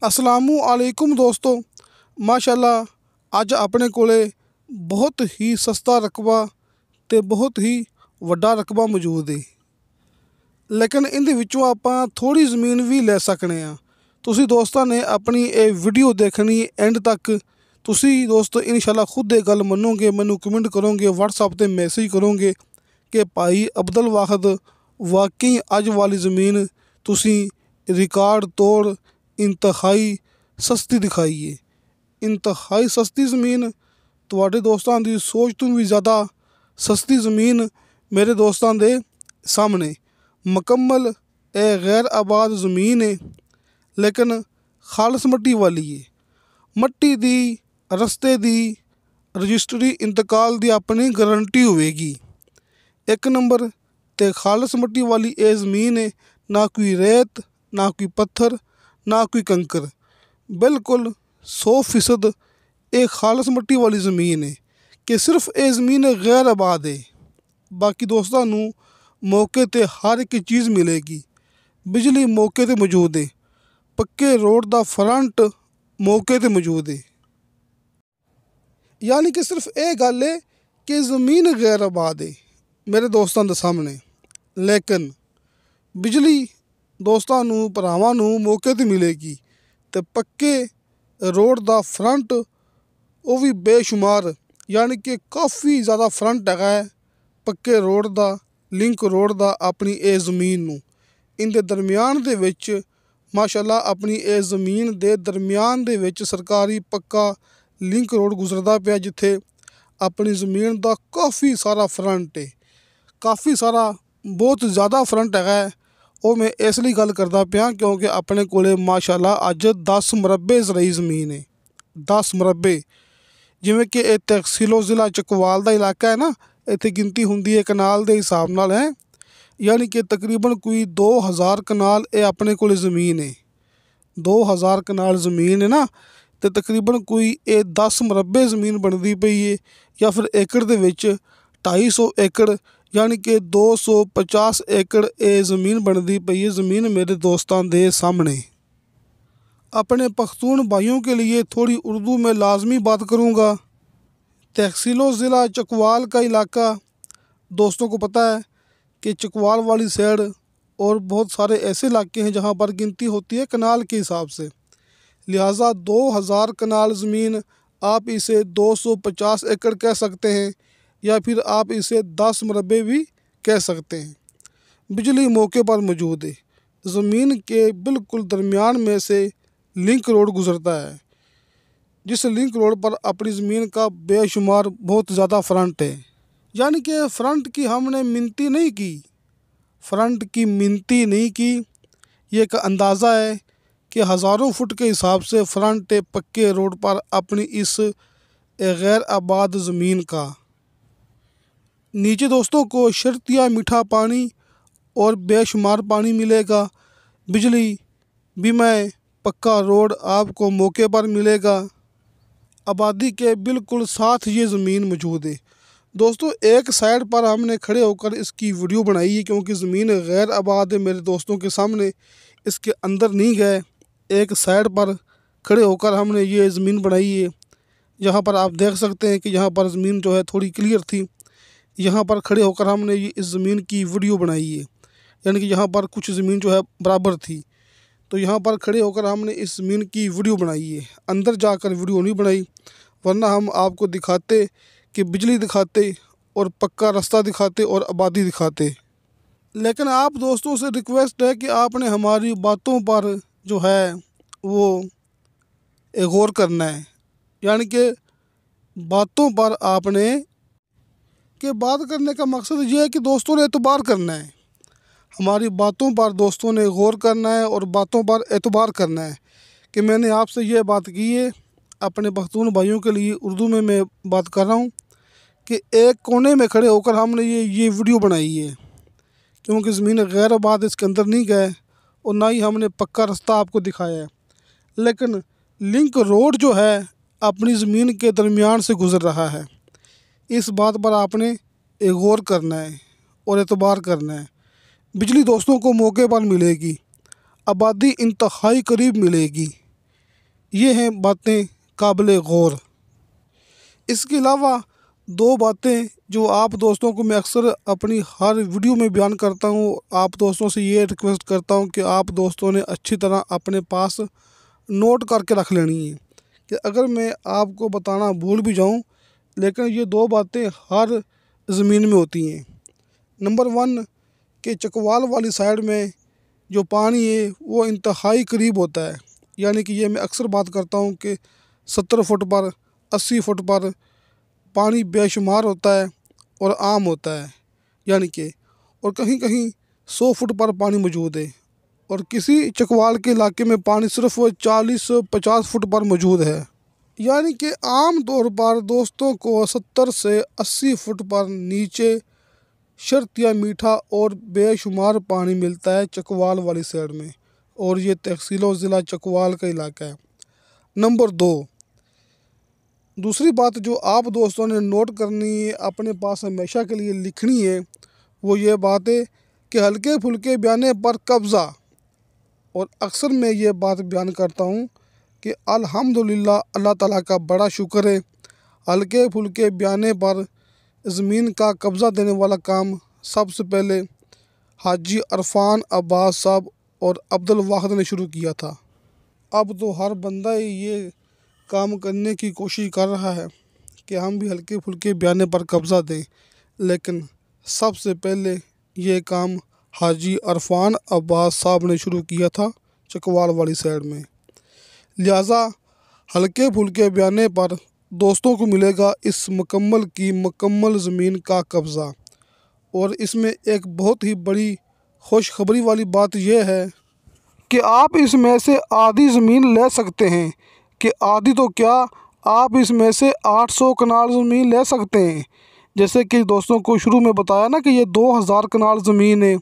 अस्सलामु अलैकुम दोस्तों, माशाअल्लाह अज अपने कोले बहुत ही सस्ता रकबा ते बहुत ही वड्डा रकबा मौजूद है। लेकिन इहदे विचों आपां थोड़ी ज़मीन भी लै सकने आ। तुसी दोस्तां ने अपनी ये वीडियो देखनी एंड तक। तुसी दोस्त इंशाअल्लाह खुद ये गल मनोगे, मैनू कमेंट करोगे, व्हाट्सएप ते मैसेज करोगे कि भाई अब्दुल वाहिद वाकई अज वाली ज़मीन तुसी रिकॉर्ड तोड़ इंतहाई सस्ती दिखाई है। इंतहाई सस्ती ज़मीन तुहाडे दोस्तां दी सोच तो भी ज़्यादा सस्ती ज़मीन मेरे दोस्तां दे सामने मुकम्मल ए गैर आबाद ज़मीन है, लेकिन खालस मट्टी वाली है। मट्टी दी रस्ते दी रजिस्ट्री इंतकाल दी अपनी गारंटी होएगी। एक नंबर ते खालस मट्टी वाली ये ज़मीन है, ना कोई रेत, ना कोई पत्थर, ना कोई कंकर, बिल्कुल 100% एक खालस मट्टी वाली ज़मीन है कि सिर्फ ये ज़मीन गैर आबाद है। बाकी दोस्तों नू मौके ते हर एक चीज़ मिलेगी। बिजली मौके ते मौजूद है, पक्के रोड दा फ्रंट मौके ते मौजूद है। यानी कि सिर्फ ये गल है कि ज़मीन गैर आबाद है मेरे दोस्तों के सामने, लेकिन बिजली दोस्तां नू भरावां नू मौके ते मिलेगी ते पक्के रोड दा फ्रंट वो भी बेशुमार, यानी कि काफ़ी ज़्यादा फ्रंट है पक्के रोड दा, लिंक रोड दा अपनी ये ज़मीन नू। इंदे दरम्यान दे विच माशाअल्लाह अपनी ये ज़मीन दे दरम्यान दे विच सरकारी पक्का लिंक रोड गुजरदा पिया, जिथे अपनी ज़मीन दा काफ़ी सारा फ्रंट है, काफ़ी सारा बहुत ज़्यादा फ्रंट है। वो मैं इसलिए गल करदा पिया क्योंकि अपने कोले माशाअल्लाह अज 10 मरबे ज़राई ज़मीन है। 10 मरबे जिमें कि ये तहसीलो ज़िला चकवाल का इलाका है ना, इत्थे गिनती हुंदी है कनाल के हिसाब नाल है, यानी कि तकरीबन कोई 2000 कनाल ये अपने कोले ज़मीन है। 2000 कनाल ज़मीन है ना, तो तकरीबन कोई ये 10 मरबे ज़मीन बनती पई है, या फिर एकड़ दे विच 250 एकड़, यानी कि 250 एकड़ ये ज़मीन बनती पई है। ज़मीन मेरे दोस्तों दे सामने। अपने पख्तून भाइयों के लिए थोड़ी उर्दू में लाजमी बात करूँगा। तहसीलो ज़िला चकवाल का इलाका दोस्तों को पता है कि चकवाल वाली साइड और बहुत सारे ऐसे इलाके हैं जहाँ पर गिनती होती है कनाल के हिसाब से, लिहाजा 2000 कनाल ज़मीन आप इसे 250 एकड़ कह सकते हैं, या फिर आप इसे 10 मरबे भी कह सकते हैं। बिजली मौके पर मौजूद है। ज़मीन के बिल्कुल दरमियान में से लिंक रोड गुजरता है, जिस लिंक रोड पर अपनी ज़मीन का बेशुमार बहुत ज़्यादा फ्रंट है। यानी कि फ्रंट की हमने मिनती नहीं की, फ्रंट की मिनती नहीं की, ये एक अंदाज़ा है कि हज़ारों फुट के हिसाब से फ्रंट है पक्के रोड पर अपनी इस गैर आबाद ज़मीन का। नीचे दोस्तों को शर्तिया मीठा पानी और बेशुमार पानी मिलेगा। बिजली बीमा पक्का रोड आपको मौके पर मिलेगा। आबादी के बिल्कुल साथ ये ज़मीन मौजूद है। दोस्तों एक साइड पर हमने खड़े होकर इसकी वीडियो बनाई है क्योंकि ज़मीन गैर आबाद है मेरे दोस्तों के सामने, इसके अंदर नहीं गए। एक साइड पर खड़े होकर हमने ये ज़मीन बनाई है, यहाँ पर आप देख सकते हैं कि यहाँ पर ज़मीन जो है थोड़ी क्लियर थी। यहाँ पर खड़े होकर हमने ये इस ज़मीन की वीडियो बनाई है, यानी कि यहाँ पर कुछ ज़मीन जो है बराबर थी, तो यहाँ पर खड़े होकर हमने इस ज़मीन की वीडियो बनाई है। अंदर जाकर वीडियो नहीं बनाई, वरना हम आपको दिखाते कि बिजली दिखाते और पक्का रास्ता दिखाते और आबादी दिखाते। लेकिन आप दोस्तों से रिक्वेस्ट है कि आपने हमारी बातों पर जो है वो गौर करना है, यानी कि बातों पर आपने के बात करने का मकसद ये है कि दोस्तों ने एतबार करना है। हमारी बातों पर दोस्तों ने गौर करना है और बातों पर एतबार करना है कि मैंने आपसे ये बात की है। अपने पख्तून भाइयों के लिए उर्दू में मैं बात कर रहा हूँ कि एक कोने में खड़े होकर हमने ये वीडियो बनाई है, क्योंकि ज़मीन गैर आबाद इसके अंदर नहीं गए और ना ही हमने पक्का रास्ता आपको दिखाया है, लेकिन लिंक रोड जो है अपनी ज़मीन के दरमियान से गुज़र रहा है। इस बात पर आपने गौर करना है और एतबार करना है। बिजली दोस्तों को मौके पर मिलेगी, आबादी इंतहाई करीब मिलेगी। ये हैं बातें काबिल गौर। इसके अलावा दो बातें जो आप दोस्तों को मैं अक्सर अपनी हर वीडियो में बयान करता हूँ, आप दोस्तों से ये रिक्वेस्ट करता हूँ कि आप दोस्तों ने अच्छी तरह अपने पास नोट करके रख लेनी है कि अगर मैं आपको बताना भूल भी जाऊँ, लेकिन ये दो बातें हर ज़मीन में होती हैं। नंबर 1 कि चकवाल वाली साइड में जो पानी है वो इंतहाई करीब होता है, यानी कि ये मैं अक्सर बात करता हूँ कि 70 फुट पर 80 फुट पर पानी बेशुमार होता है और आम होता है, यानी कि और कहीं कहीं 100 फुट पर पानी मौजूद है और किसी चकवाल के इलाके में पानी सिर्फ 40-50 फुट पर मौजूद है। यानी कि आम तौर पर दोस्तों को 70 से 80 फुट पर नीचे शर्तिया मीठा और बेशुमार पानी मिलता है चकवाल वाली साइड में, और ये तहसील और ज़िला चकवाल का इलाका है। नंबर 2, दूसरी बात जो आप दोस्तों ने नोट करनी है, अपने पास हमेशा के लिए लिखनी है, वो ये बात है कि हल्के फुल्के बयाने पर कब्ज़ा। और अक्सर मैं ये बात बयान करता हूँ कि अल्हम्दुलिल्लाह, अल्लाह ताला का बड़ा शुक्र है, हल्के फुल्के बयाने पर ज़मीन का कब्ज़ा देने वाला काम सबसे पहले हाजी अरफान अब्बास साहब और अब्दुल वाहिद ने शुरू किया था। अब तो हर बंदा ही ये काम करने की कोशिश कर रहा है कि हम भी हल्के फुल्के बयाने पर कब्ज़ा दें, लेकिन सबसे पहले ये काम हाजी अरफान अब्बास साहब ने शुरू किया था चकवाल वाली साइड में। लिहाजा हल्के फुल्के बयाने पर दोस्तों को मिलेगा इस मुकम्मल की मुकम्मल ज़मीन का कब्ज़ा। और इसमें एक बहुत ही बड़ी खुशखबरी वाली बात यह है कि आप इसमें से आधी ज़मीन ले सकते हैं, कि आधी तो क्या, आप इसमें से 800 कनाल ज़मीन ले सकते हैं। जैसे कि दोस्तों को शुरू में बताया ना कि ये 2000 कनाल ज़मीन है,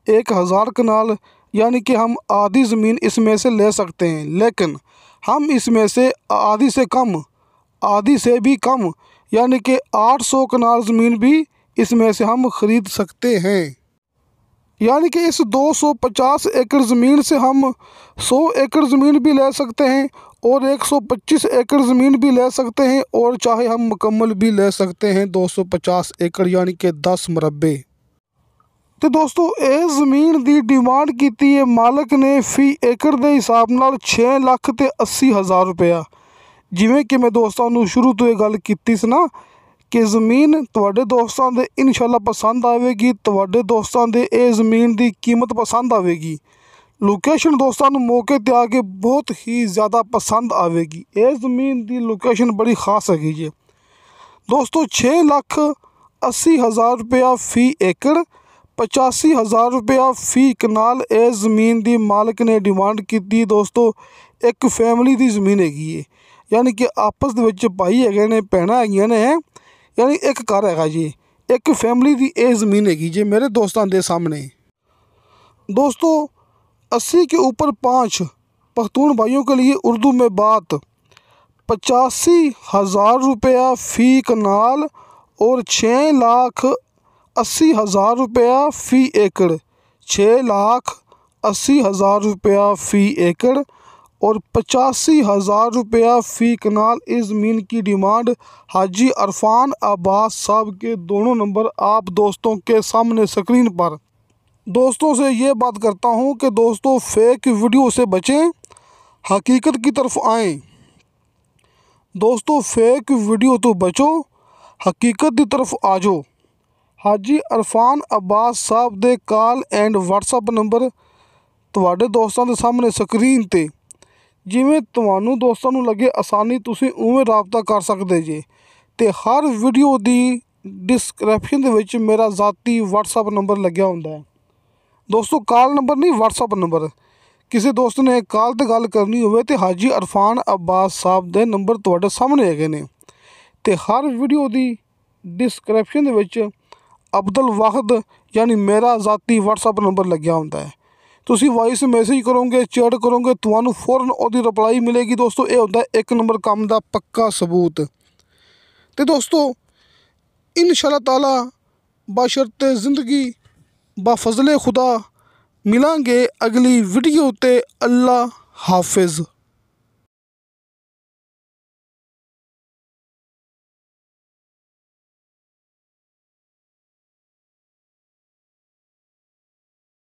1000 कनाल, यानी कि हम आधी ज़मीन इसमें से ले सकते हैं, लेकिन हम इसमें से आधी से कम, आधी से भी कम, यानी कि 800 कनाल ज़मीन भी इसमें से हम ख़रीद सकते हैं। यानी कि इस 250 एकड़ ज़मीन से हम 100 एकड़ ज़मीन भी ले सकते हैं और 125 एकड़ ज़मीन भी ले सकते हैं, और चाहे हम मुकम्मल भी ले सकते हैं 250 एकड़, यानी कि 10 मरबे। तो दोस्तों ये ज़मीन की डिमांड की है मालिक ने फी एकड़ के हिसाब नाल 6,80,000 रुपया। जिमें कि मैं दोस्तों शुरू तो ये गल की सी ना कि ज़मीन तुहाडे दोस्तों दे इंशाल्लाह पसंद आएगी, तुहाडे दोस्तों दे ये ज़मीन की कीमत पसंद आएगी, लोकेशन दोस्तों मौके ते आके बहुत ही ज़्यादा पसंद आएगी। ये ज़मीन की लोकेशन बड़ी खास हैगी जी दोस्तों। 6,80,000 रुपया फ़ी एकड़, 85,000 रुपया फ़ी कनाल ये ज़मीन की मालिक ने डिमांड की दोस्तों। एक फैमिली की ज़मीन हैगी है, यानी कि आपस के भाई है ने, भैन है ने, यानी एक घर है जी, एक फैमिली की ये ज़मीन हैगी जी मेरे दोस्तों के सामने। दोस्तों 80 के ऊपर 5 पख्तून भाइयों के लिए उर्दू में बात, 85,000 रुपया फ़ी कनाल और 6,80,000 रुपया फ़ी एकड़, 6,80,000 रुपया फ़ी एकड़ और 85,000 रुपया फ़ी कनाल इस ज़मीन की डिमांड हाजी अरफान अब्बास साहब के दोनों नंबर आप दोस्तों के सामने स्क्रीन पर। दोस्तों से ये बात करता हूँ कि दोस्तों फेक वीडियो से बचें, हकीकत की तरफ आएँ। दोस्तों फेक वीडियो तो बचो, हकीकत की तरफ आ जाओ। हाजी अरफान अब्बास साहब दे कॉल एंड व्हाट्सअप नंबर तुहाडे दोस्तों के सामने स्क्रीन ते, जिमें तुहानू दोस्तों नू लगे आसानी तुसीं उवें राबता कर सकते जे। ते हर वीडियो की डिस्क्रिप्शन दे विच मेरा ज़ाती व्हाट्सअप नंबर लग्या हुंदा है दोस्तों। कॉल नंबर नहीं, व्हाट्सअप नंबर। किसी दोस्त ने कॉल ते गल करनी होवे ते हाजी अरफान अब्बास साहब दे नंबर तुहाडे सामने हैगे ने। ते हर वीडियो की डिस्क्रिप्शन दे विच अब्दुल वाहिद यानी मेरा ज़ाती व्हाट्सअप नंबर लग्या हुंदा है। तुसी वॉइस मैसेज करोगे, चैट करोगे, तुहानू फौरन ओदी रिप्लाई मिलेगी दोस्तों। ये होता है एक नंबर काम का पक्का सबूत। तो दोस्तों इंशाअल्लाह ताला बशर्ते ज़िंदगी बाफजले खुदा मिलांगे अगली वीडियो ते। अल्लाह हाफिज़।